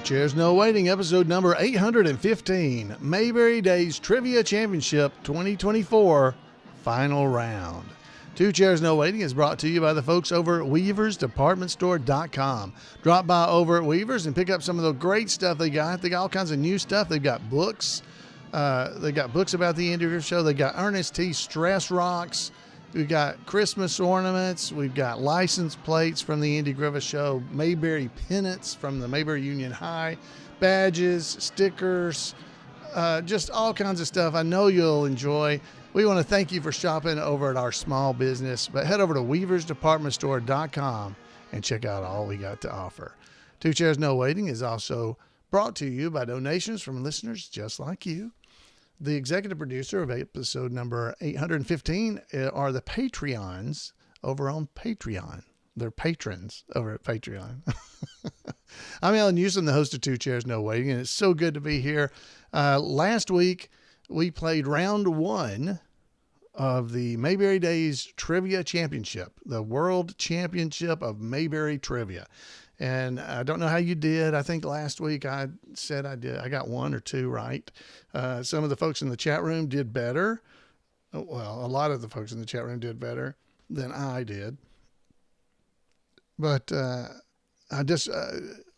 Chairs No Waiting, episode number 815, Mayberry Days Trivia Championship 2024, final round. Two Chairs No Waiting is brought to you by the folks over at weaversdepartmentstore.com. Drop by over at Weavers and pick up some of the great stuff they got. They got all kinds of new stuff. They've got books. They got books about the Indie River Show. They got Ernest T. Stress Rocks. We've got Christmas ornaments. We've got license plates from the Indie River Show. Mayberry pennants from the Mayberry Union High. Badges, stickers, just all kinds of stuff I know you'll enjoy. We want to thank you for shopping over at our small business, but head over to weaversdepartmentstore.com and check out all we got to offer. Two Chairs No Waiting is also brought to you by donations from listeners just like you. The executive producer of episode number 815 are the Patreons over on Patreon. They're patrons over at Patreon. I'm Allan Newsome, the host of Two Chairs No Waiting, and it's so good to be here. Last week, we played round one of the Mayberry Days Trivia Championship, the World Championship of Mayberry Trivia. And I don't know how you did. I think last week I said I did. I got one or two right. Some of the folks in the chat room did better. Well, a lot of the folks in the chat room did better than I did. But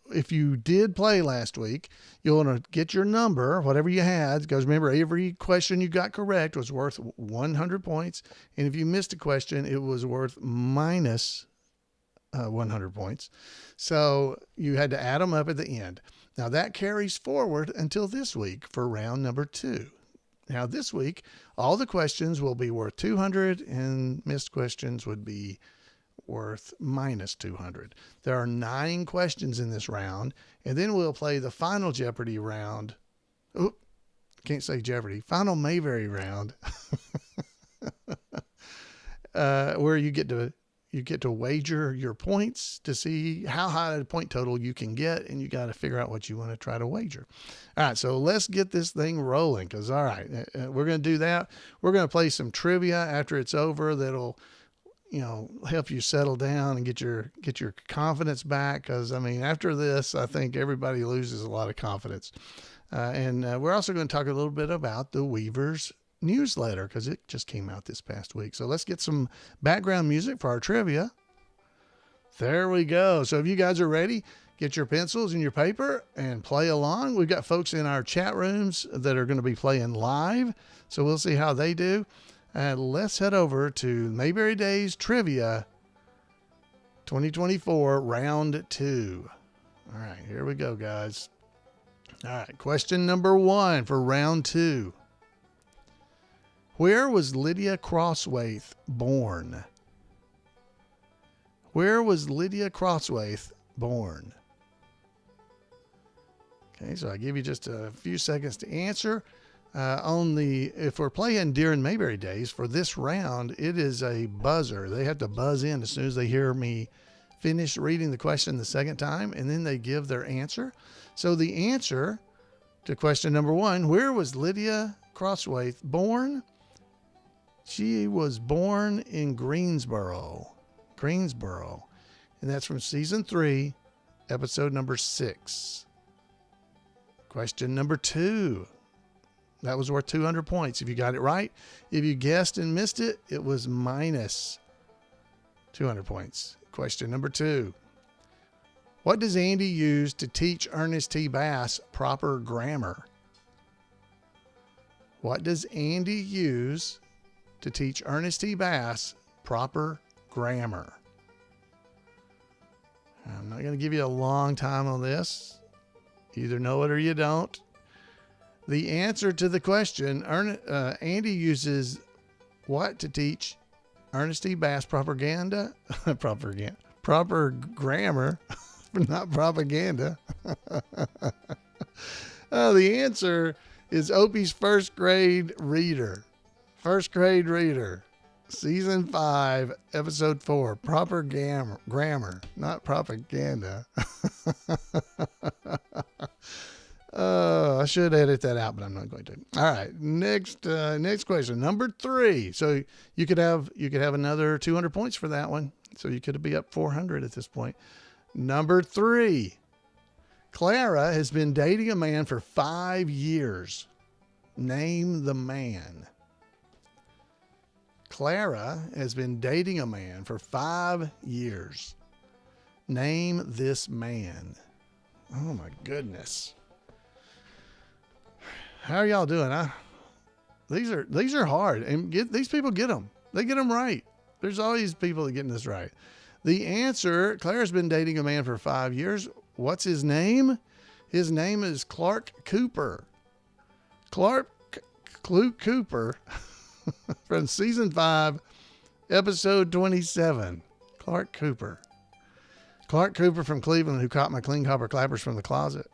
if you did play last week, you'll want to get your number, whatever you had, because remember, every question you got correct was worth 100 points. And if you missed a question, it was worth minus 100 points. So you had to add them up at the end. Now that carries forward until this week for round number 2. Now this week, all the questions will be worth 200 and missed questions would be worth minus 200. There are 9 questions in this round, and then we'll play the final Jeopardy round. Oop, can't say Jeopardy. Final Mayberry round, where you get to wager your points to see how high a point total you can get, and you got to figure out what you want to try to wager. All right, so let's get this thing rolling, because, all right, we're going to do that. We're going to play some trivia after it's over that'll, help you settle down and get your confidence back, because, I mean, after this, I think everybody loses a lot of confidence. And we're also going to talk a little bit about the Weavers newsletter, because it just came out this past week. So let's get some background music for our trivia. There we go. So if you guys are ready, get your pencils and your paper and play along. We've got folks in our chat rooms that are going to be playing live, so we'll see how they do. And let's head over to Mayberry Days Trivia 2024 round 2. All right, here we go, guys. All right, question number 1 for round 2. Where was Lydia Crosswaith born? Where was Lydia Crosswaith born? Okay, so I give you just a few seconds to answer. If we're playing during Mayberry Days for this round, it is a buzzer. They have to buzz in as soon as they hear me finish reading the question the second time, and then they give their answer. So the answer to question number 1, where was Lydia Crosswaith born? She was born in Greensboro, and that's from season 3, episode number 6. Question number 2. That was worth 200 points if you got it right. If you guessed and missed it, it was minus 200 points. Question number 2. What does Andy use to teach Ernest T. Bass proper grammar? What does Andy use to teach Ernest T. Bass proper grammar? I'm not going to give you a long time on this. You either know it or you don't. The answer to the question, Andy uses what to teach Ernest T. Bass proper grammar, not propaganda. The answer is Opie's first grade reader. First grade reader. Season 5, episode 4, proper grammar, not propaganda. I should edit that out, but I'm not going to. All right, next question, number 3. So you could have another 200 points for that one. So you could be up 400 at this point. Number 3. Clara has been dating a man for 5 years. Name the man. Clara has been dating a man for 5 years. Name this man. Oh my goodness. How are y'all doing? These are hard, and these people get them. They get them right. There's always people that getting this right. The answer, Claire's been dating a man for 5 years. What's his name? His name is Clark Cooper. Clark Cooper from season 5, episode 27. Clark Cooper. Clark Cooper from Cleveland, who caught my clean copper clappers from the closet.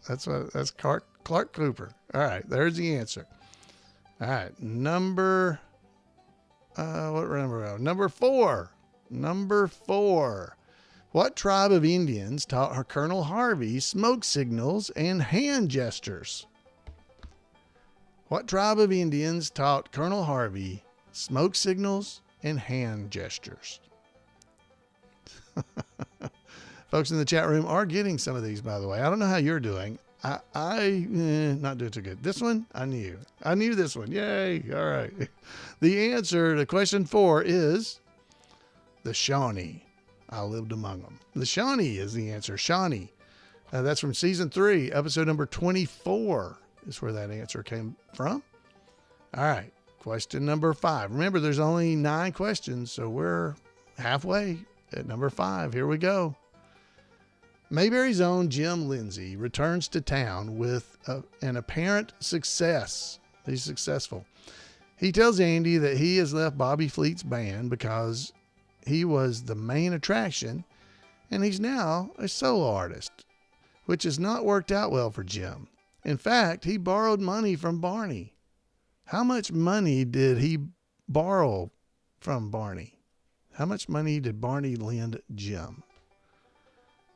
That's Clark Cooper. All right, there's the answer. All right, what number? Number 4. Number 4. What tribe of Indians taught Colonel Harvey smoke signals and hand gestures? What tribe of Indians taught Colonel Harvey smoke signals and hand gestures? Folks in the chat room are getting some of these, by the way. I don't know how you're doing. Not doing too good. This one, I knew this one. Yay. All right. The answer to question 4 is the Shawnee. I lived among them. The Shawnee is the answer. Shawnee. That's from season 3, episode number 24 is where that answer came from. All right. Question number 5. Remember, there's only 9 questions, so we're halfway at number 5. Here we go. Mayberry's own Jim Lindsay returns to town with an apparent success. He's successful. He tells Andy that he has left Bobby Fleet's band because he was the main attraction, and he's now a solo artist, which has not worked out well for Jim. In fact, he borrowed money from Barney. How much money did he borrow from Barney? How much money did Barney lend Jim?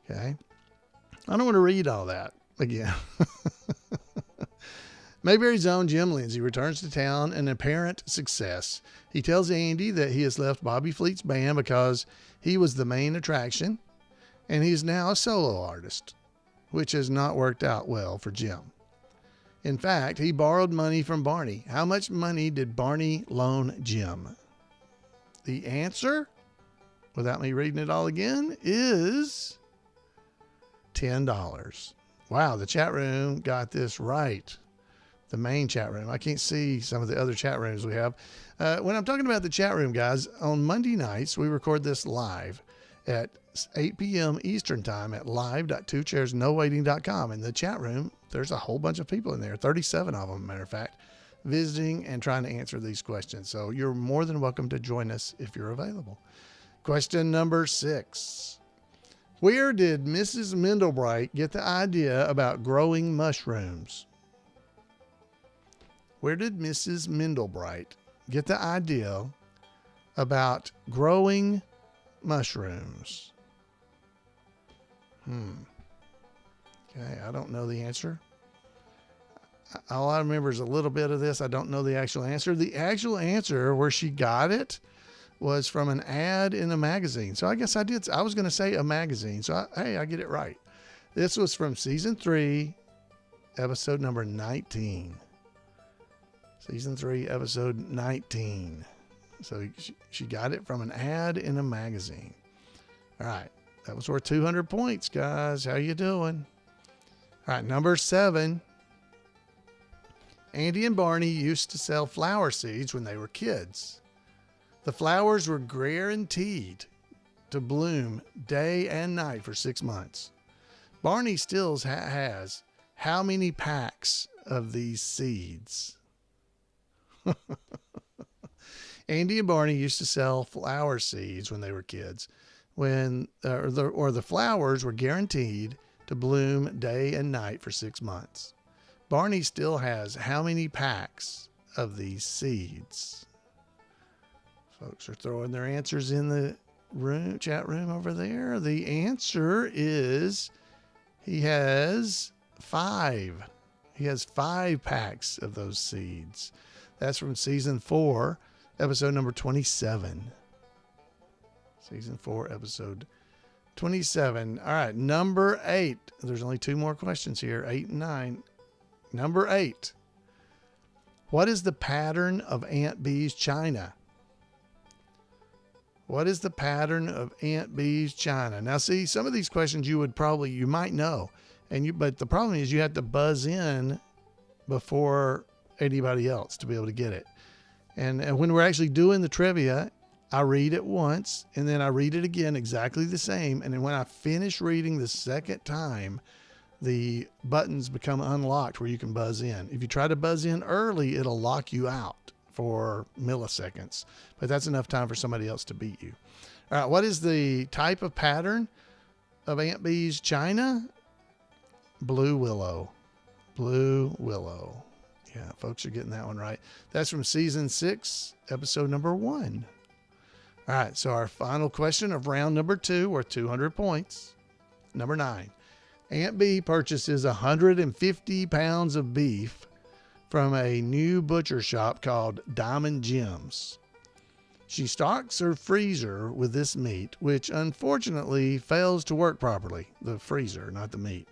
Okay. I don't want to read all that again. Mayberry's own Jim Lindsay returns to town an apparent success. He tells Andy that he has left Bobby Fleet's band because he was the main attraction, and he's now a solo artist, which has not worked out well for Jim. In fact, he borrowed money from Barney. How much money did Barney loan Jim? The answer, without me reading it all again, is $10. Wow, the chat room got this right. The main chat room. I can't see some of the other chat rooms we have. When I'm talking about the chat room, guys, on Monday nights, we record this live at 8 p.m. Eastern time at live.2chairsnowaiting.com. In the chat room, there's a whole bunch of people in there, 37 of them, matter of fact, visiting and trying to answer these questions. So you're more than welcome to join us if you're available. Question number 6. Where did Mrs. Mendelbright get the idea about growing mushrooms? Where did Mrs. Mendelbright get the idea about growing mushrooms? Okay, I don't know the answer. All I remember is a little bit of this. I don't know the actual answer. The actual answer, where she got it, was from an ad in a magazine. So I guess I was going to say a magazine. So I get it right. This was from season 3, episode number 19. Season 3, episode 19. So she got it from an ad in a magazine. All right. That was worth 200 points, guys. How you doing? All right. Number 7. Andy and Barney used to sell flower seeds when they were kids. The flowers were guaranteed to bloom day and night for 6 months. Barney still has how many packs of these seeds? Andy and Barney used to sell flower seeds when they were kids, or the flowers were guaranteed to bloom day and night for 6 months. Barney still has how many packs of these seeds? Folks are throwing their answers in the chat room over there. The answer is he has 5. He has 5 packs of those seeds. That's from season 4, episode number 27. Season 4, episode 27. All right, number 8. There's only 2 more questions here, 8 and 9. Number 8. What is the pattern of Aunt Bee's china? What is the pattern of Aunt Bee's china? Now, see, some of these questions you might know, but the problem is you have to buzz in before anybody else to be able to get it. And when we're actually doing the trivia, I read it once and then I read it again exactly the same. And then when I finish reading the second time, the buttons become unlocked where you can buzz in. If you try to buzz in early, it'll lock you out for milliseconds, but that's enough time for somebody else to beat you. All right. What is the type of pattern of Aunt Bee's china? Blue willow. Blue willow. Yeah, folks are getting that one right. That's from season 6, episode number 1. All right, so our final question of round number 2, worth 200 points. Number 9. Aunt Bee purchases 150 pounds of beef from a new butcher shop called Diamond Jim's. She stocks her freezer with this meat, which unfortunately fails to work properly. The freezer, not the meat.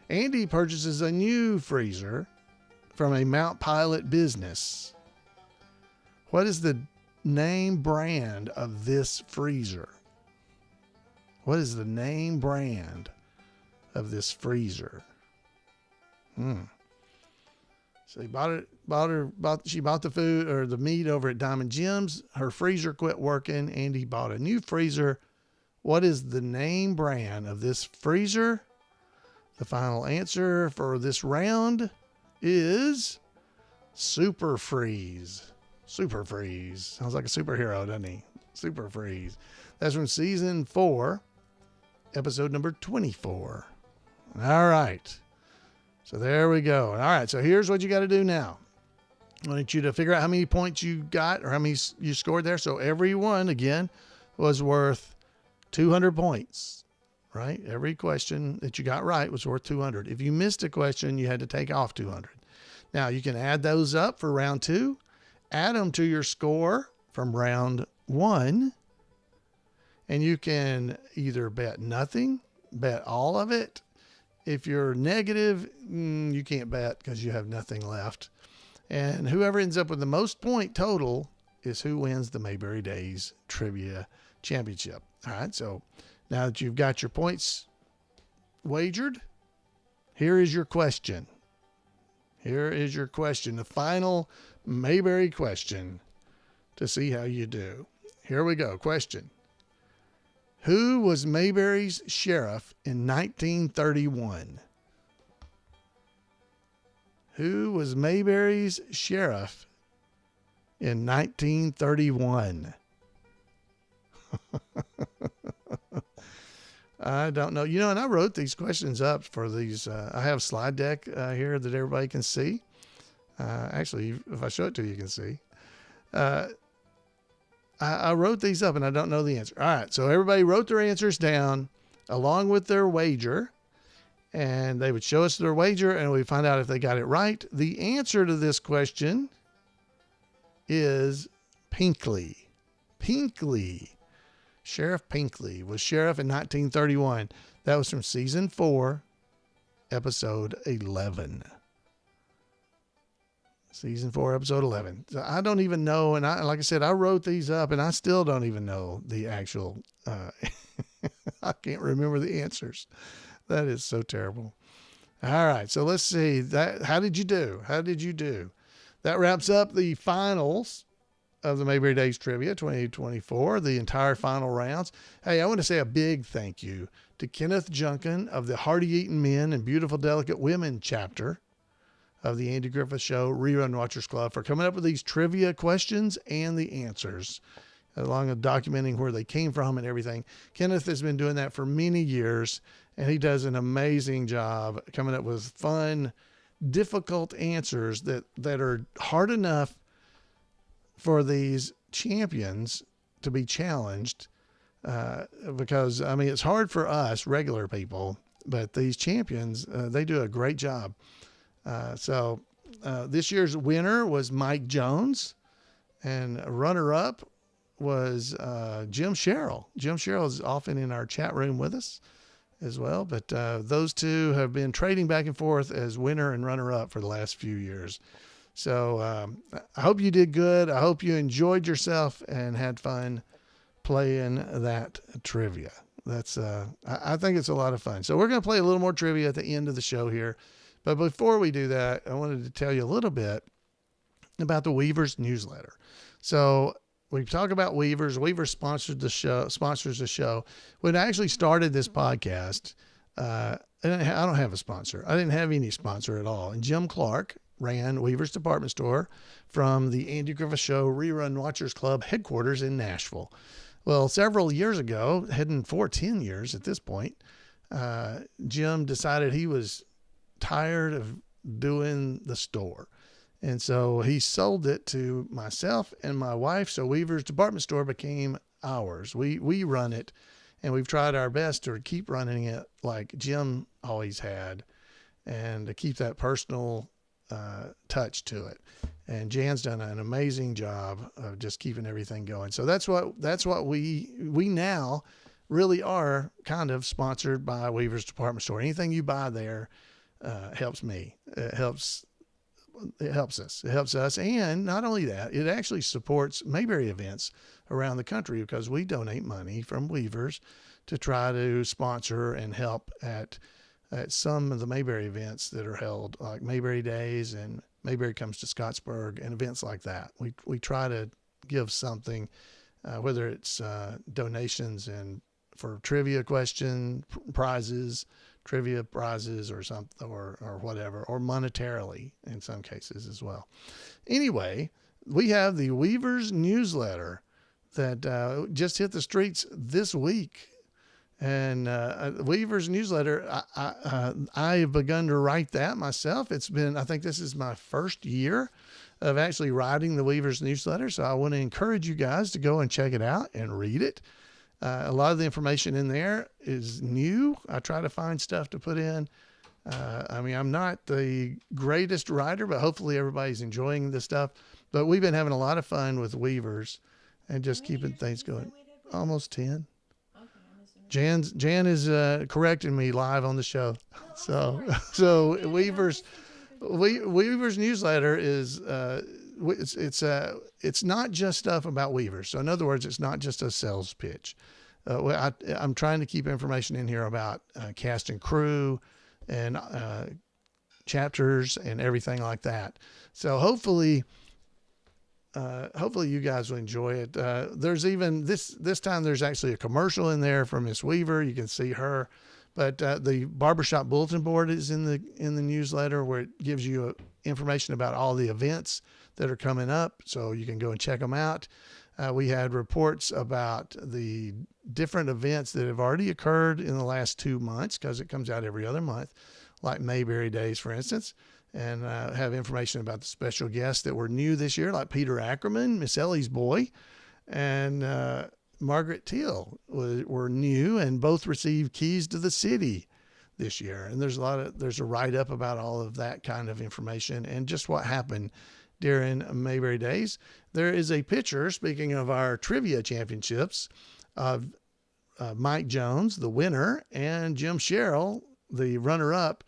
Andy purchases a new freezer from a Mount Pilot business. What is the name brand of this freezer? What is the name brand of this freezer? So she bought the food or the meat over at Diamond Jim's. Her freezer quit working. Andy bought a new freezer. What is the name brand of this freezer? The final answer for this round is Super Freeze. Super Freeze. Sounds like a superhero, doesn't he? Super Freeze. That's from season 4, episode number 24. All right. So there we go. All right. So here's what you got to do now. I want you to figure out how many points you got or how many you scored there. So every one, again, was worth 200 points, right? Every question that you got right was worth 200. If you missed a question, you had to take off 200. Now, you can add those up for round 2, add them to your score from round 1, and you can either bet nothing, bet all of it. If you're negative, you can't bet because you have nothing left. And whoever ends up with the most point total is who wins the Mayberry Days Trivia Championship. All right, so now that you've got your points wagered, here is your question. Here is your question, the final Mayberry question to see how you do. Here we go. Question. Who was Mayberry's sheriff in 1931? Who was Mayberry's sheriff in 1931? I don't know. You know, and I wrote these questions up for these. I have a slide deck here that everybody can see. Actually, if I show it to you, you can see. I wrote these up and I don't know the answer. All right. So everybody wrote their answers down along with their wager, and they would show us their wager and we find out if they got it right. The answer to this question is Pinkley. Pinkley. Sheriff Pinkley was sheriff in 1931. That was from season 4, episode 11. Season 4, episode 11. So I don't even know. And like I said, I wrote these up and I still don't even know the actual, I can't remember the answers. That is so terrible. All right. So let's see that. How did you do? How did you do? That wraps up the finals of the Mayberry Days Trivia 2024, the entire final rounds. Hey, I want to say a big thank you to Kenneth Junkin of the Hearty Eating Men and Beautiful Delicate Women chapter of the Andy Griffith Show Rerun Watchers Club for coming up with these trivia questions and the answers, along with documenting where they came from and everything. Kenneth has been doing that for many years, and he does an amazing job coming up with fun, difficult answers that are hard enough for these champions to be challenged, because, I mean, it's hard for us regular people, but these champions, they do a great job. So this year's winner was Mike Jones, and runner-up was Jim Sherrill. Jim Sherrill is often in our chat room with us as well. But those two have been trading back and forth as winner and runner-up for the last few years. So I hope you did good. I hope you enjoyed yourself and had fun playing that trivia. That's I think it's a lot of fun. So we're going to play a little more trivia at the end of the show here. But before we do that, I wanted to tell you a little bit about the Weavers newsletter. So we talk about Weavers. Weavers sponsors the show. When I actually started this podcast, I don't have a sponsor. I didn't have any sponsor at all. And Jim Clark ran Weavers Department Store from the Andy Griffith Show Rerun Watchers Club headquarters in Nashville. Well, several years ago, heading for 10 years at this point, Jim decided he was tired of doing the store. And so he sold it to myself and my wife. So Weaver's Department Store became ours. We run it, and we've tried our best to keep running it like Jim always had, and to keep that personal touch to it. And Jan's done an amazing job of just keeping everything going. So that's what we now really are kind of sponsored by Weaver's Department Store. Anything you buy there helps me. It helps us. It helps us. And not only that, it actually supports Mayberry events around the country, because we donate money from Weavers to try to sponsor and help at some of the Mayberry events that are held, like Mayberry Days and Mayberry Comes to Scottsburg and events like that. We try to give something, whether it's donations and for trivia trivia prizes or something, or whatever, or monetarily in some cases as well. Anyway, we have the Weavers newsletter that just hit the streets this week. And Weaver's newsletter, I have begun to write that myself. I think this is my first year of actually writing the Weaver's newsletter. So I want to encourage you guys to go and check it out and read it. A lot of the information in there is new. I try to find stuff to put in. I'm not the greatest writer, but hopefully everybody's enjoying this stuff. But we've been having a lot of fun with Weavers and just keeping things going. Almost 10. Jan is correcting me live on the show. So Weaver's newsletter is it's not just stuff about Weavers. So in other words, it's not just a sales pitch. I'm trying to keep information in here about cast and crew and chapters and everything like that. So hopefully you guys will enjoy it. There's even this time there's actually a commercial in there from Miss Weaver. You can see her, but the barbershop bulletin board is in the newsletter, where it gives you information about all the events that are coming up, so you can go and check them out. We had reports about the different events that have already occurred in the last 2 months, because it comes out every other month, like Mayberry Days, for instance. And have information about the special guests that were new this year, like Peter Ackerman, Miss Ellie's boy, and Margaret Teal were new, and both received keys to the city this year. And there's a write-up about all of that kind of information and just what happened during Mayberry Days. There is a picture, speaking of our trivia championships, of Mike Jones, the winner, and Jim Sherrill, the runner-up,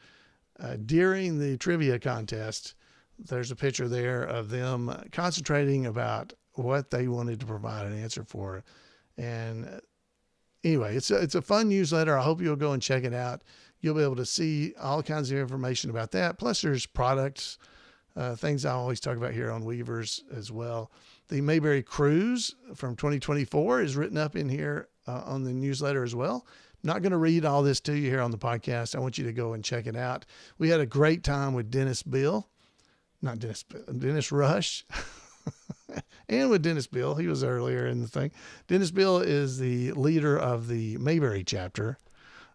during the trivia contest. There's a picture there of them concentrating about what they wanted to provide an answer for. And anyway, it's a fun newsletter. I hope you'll go and check it out. You'll be able to see all kinds of information about that. Plus there's products, things I always talk about here on Weavers as well. The Mayberry Cruise from 2024 is written up in here on the newsletter as well. Not going to read all this to you here on the podcast. I want you to go and check it out. We had a great time with Dennis Rush, and with Dennis Bill. He was earlier in the thing. Dennis Bill is the leader of the Mayberry chapter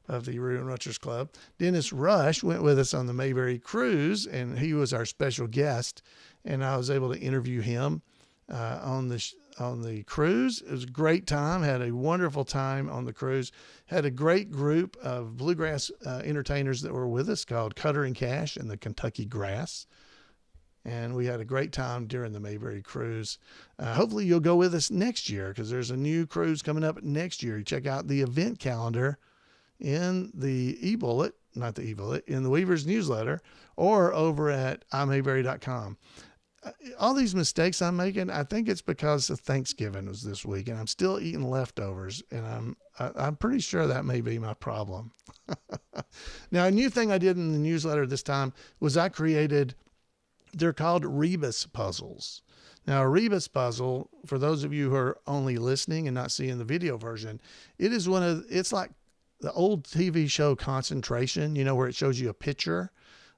of the Rerun Watchers Club. Dennis Rush went with us on the Mayberry cruise, and he was our special guest. And I was able to interview him on the cruise. It was a great time. Had a wonderful time on the cruise. Had a great group of bluegrass entertainers that were with us, called Cutter and Cash and the Kentucky Grass. And we had a great time during the Mayberry cruise. Hopefully you'll go with us next year, because there's a new cruise coming up next year. You check out the event calendar in the e-bullet, not the e-bullet, in the Weavers newsletter, or over at imayberry.com. All these mistakes I'm making, I think it's because of Thanksgiving was this week, and I'm still eating leftovers, and I'm pretty sure that may be my problem. Now, a new thing I did in the newsletter this time was I created, they're called rebus puzzles. Now, a rebus puzzle, for those of you who are only listening and not seeing the video version, it's like the old TV show Concentration, where it shows you a picture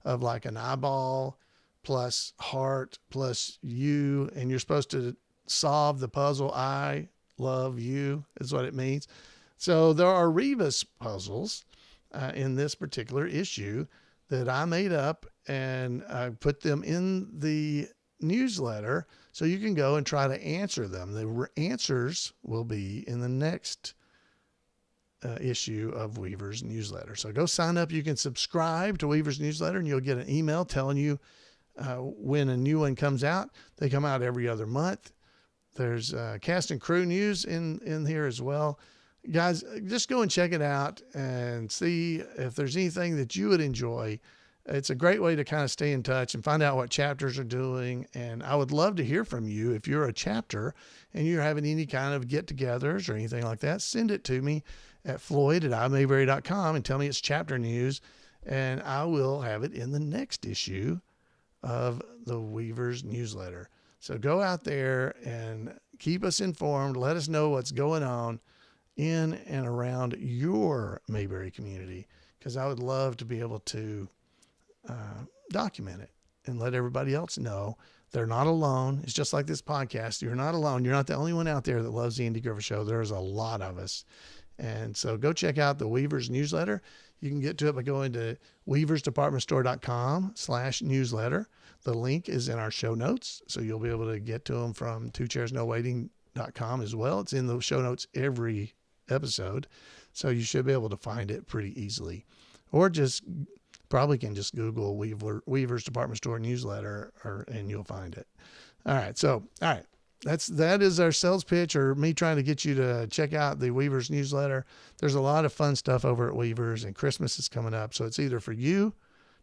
of like an eyeball plus heart plus you, and you're supposed to solve the puzzle. I love you is what it means. So there are rebus puzzles in this particular issue that I made up, and I put them in the newsletter so you can go and try to answer them. The answers will be in the next issue of Weaver's newsletter. So go sign up. You can subscribe to Weaver's newsletter, and you'll get an email telling you when a new one comes out. They come out every other month. There's cast and crew news in here as well. Guys, just go and check it out and see if there's anything that you would enjoy. It's a great way to kind of stay in touch and find out what chapters are doing. And I would love to hear from you. If you're a chapter and you're having any kind of get-togethers or anything like that, send it to me at floyd@imayberry.com and tell me it's chapter news, and I will have it in the next issue of the Weavers newsletter. So go out there and keep us informed. Let us know what's going on in and around your Mayberry community, because I would love to be able to document it and let everybody else know they're not alone. It's just like this podcast. You're not alone. You're not the only one out there that loves the Andy Griffith Show. There's a lot of us. And so go check out the Weavers newsletter. You can get to it by going to weaversdepartmentstore.com/newsletter. The link is in our show notes, so you'll be able to get to them from twochairsnowaiting.com as well. It's in the show notes every episode, so you should be able to find it pretty easily. Or probably can just Google Weaver's Department Store newsletter, and you'll find it. All right. That is our sales pitch, or me trying to get you to check out the Weavers newsletter. There's a lot of fun stuff over at Weavers, and Christmas is coming up. So it's either for you,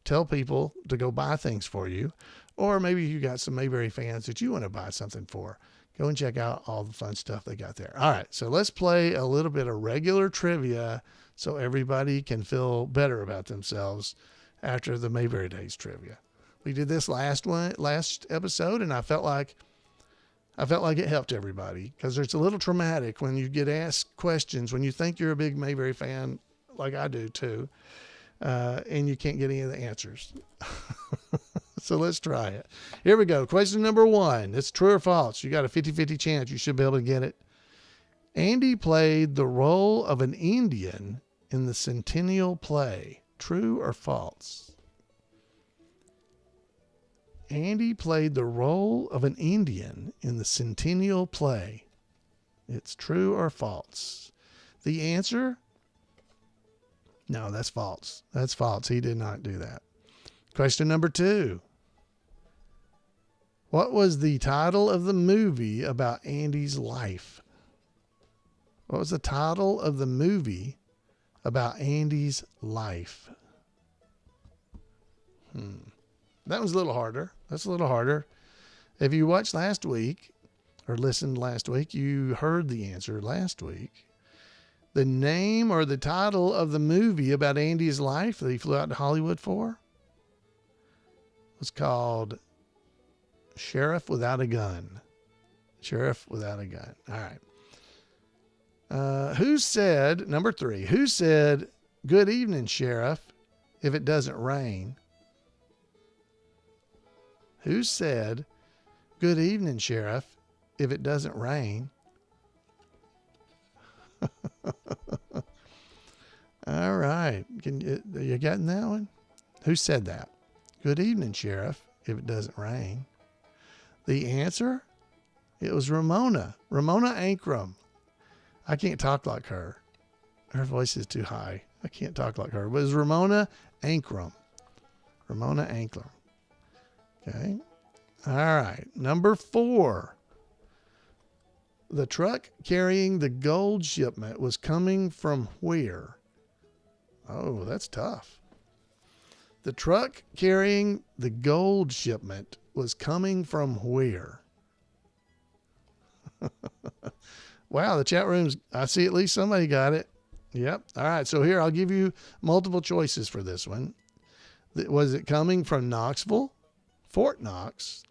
tell people to go buy things for you, or maybe you got some Mayberry fans that you want to buy something for. Go and check out all the fun stuff they got there. All right. So let's play a little bit of regular trivia so everybody can feel better about themselves after the Mayberry Days trivia. We did this last episode, and I felt like it helped everybody, because it's a little traumatic when you get asked questions when you think you're a big Mayberry fan, like I do too, and you can't get any of the answers. So let's try it. Here we go. Question number 1. It's true or false. You got a 50-50 chance. You should be able to get it. Andy played the role of an Indian in the Centennial play. True or false? Andy played the role of an Indian in the Centennial play. It's true or false? The answer? No, that's false. That's false. He did not do that. Question number 2. What was the title of the movie about Andy's life? What was the title of the movie about Andy's life? That was a little harder. That's a little harder. If you watched last week or listened last week, you heard the answer last week. The name or the title of the movie about Andy's life that he flew out to Hollywood for was called Sheriff Without a Gun. Sheriff Without a Gun. All right. Who said, number 3, who said, "Good evening, Sheriff, if it doesn't rain"? Who said, "Good evening, Sheriff, if it doesn't rain"? All right. Are you getting that one? Who said that? Good evening, Sheriff, if it doesn't rain. The answer? It was Ramona. Ramona Ankrum. I can't talk like her. Her voice is too high. I can't talk like her. But it was Ramona Ankrum. Ramona Ankrum. Okay. All right. Number 4. The truck carrying the gold shipment was coming from where? Oh, that's tough. The truck carrying the gold shipment was coming from where? Wow, the chat room's, I see at least somebody got it. Yep. All right. So here, I'll give you multiple choices for this one. Was it coming from Knoxville, Fort Knox,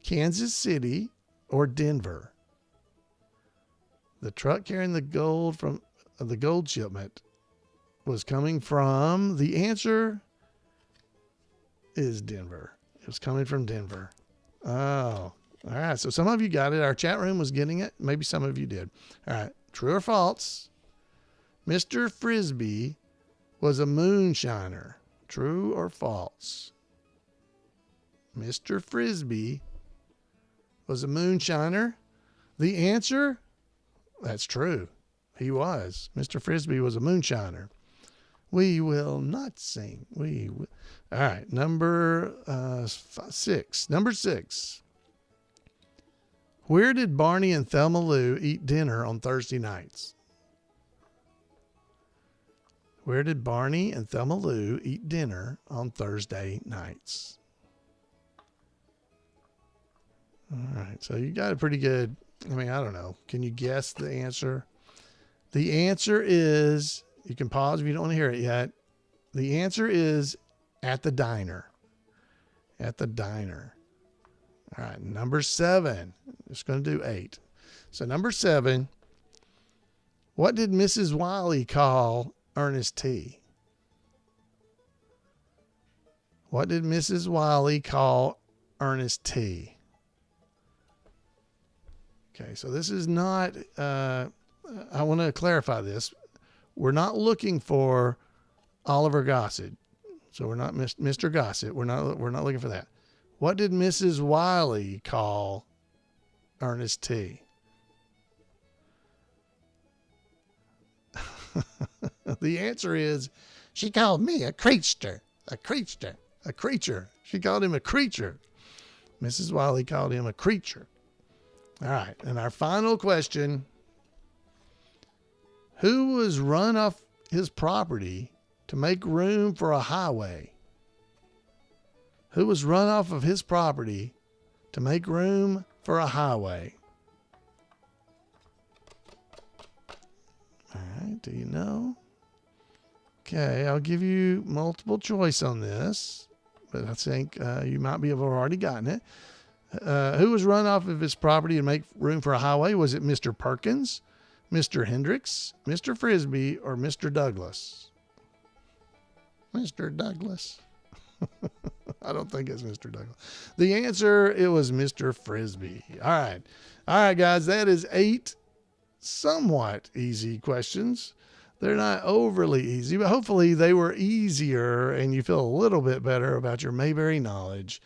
Kansas City, or Denver? The truck carrying the gold from the gold shipment was coming from, the answer is Denver. It was coming from Denver. Oh, all right. So some of you got it. Our chat room was getting it. Maybe some of you did. All right. True or false? Mr. Frisbee was a moonshiner. True or false? Mr. Frisbee was a moonshiner. The answer, that's true. He was. Mr. Frisbee was a moonshiner. We will not sing. All right. Number 6. Number 6. Where did Barney and Thelma Lou eat dinner on Thursday nights? Where did Barney and Thelma Lou eat dinner on Thursday nights? All right. So you got it pretty good. I mean, I don't know. Can you guess the answer? The answer is, you can pause if you don't want to hear it yet. The answer is at the diner. At the diner. All right. Number 7. Just going to do 8. So number 7. What did Mrs. Wiley call Ernest T? What did Mrs. Wiley call Ernest T? Okay, so this is not, I want to clarify this. We're not looking for Oliver Gossett. So we're not Mr. Gossett. We're not looking for that. What did Mrs. Wiley call Ernest T? The answer is, she called me a creature. A creature. A creature. She called him a creature. Mrs. Wiley called him a creature. All right. And our final question. Who was run off his property to make room for a highway? Who was run off of his property to make room for a highway? All right. Do you know? Okay. I'll give you multiple choice on this, but I think you might have already gotten it. Who was run off of his property to make room for a highway? Was it Mr. Perkins, Mr. Hendricks, Mr. Frisbee, or Mr. Douglas? Mr. Douglas. I don't think it's Mr. Douglas. The answer, it was Mr. Frisbee. All right. All right, guys, that is 8 somewhat easy questions. They're not overly easy, but hopefully they were easier and you feel a little bit better about your Mayberry knowledge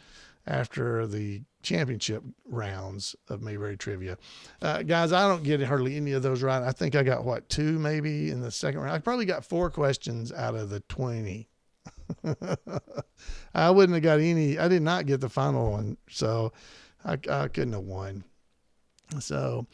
after the championship rounds of Mayberry Trivia. Guys, I don't get hardly any of those right. I think I got, 2 maybe in the second round. I probably got 4 questions out of the 20. I wouldn't have got any. I did not get the final one, so I couldn't have won. So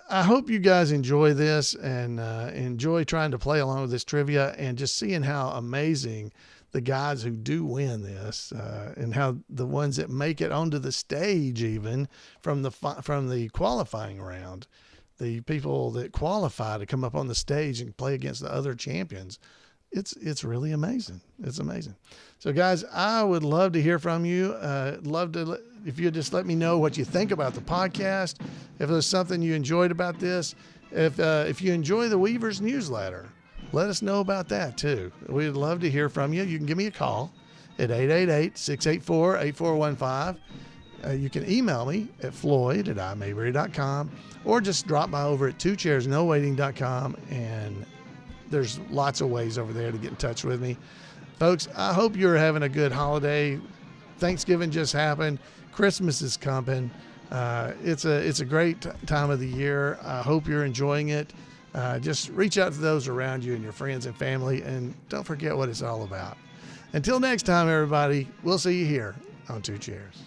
I hope you guys enjoy this and enjoy trying to play along with this trivia and just seeing how amazing the guys who do win this and how the ones that make it onto the stage, even from the qualifying round, the people that qualify to come up on the stage and play against the other champions. It's really amazing. It's amazing. So guys, I would love to hear from you. If you just let me know what you think about the podcast, if there's something you enjoyed about this, if you enjoy the Weavers newsletter, let us know about that too. We'd love to hear from you. You can give me a call at 888-684-8415. You can email me at floyd@imayberry.com or just drop by over at twochairsnowaiting.com, and there's lots of ways over there to get in touch with me. Folks, I hope you're having a good holiday. Thanksgiving just happened. Christmas is coming. It's a great time of the year. I hope you're enjoying it. Just reach out to those around you and your friends and family, and don't forget what it's all about. Until next time, everybody, we'll see you here on Two Chairs.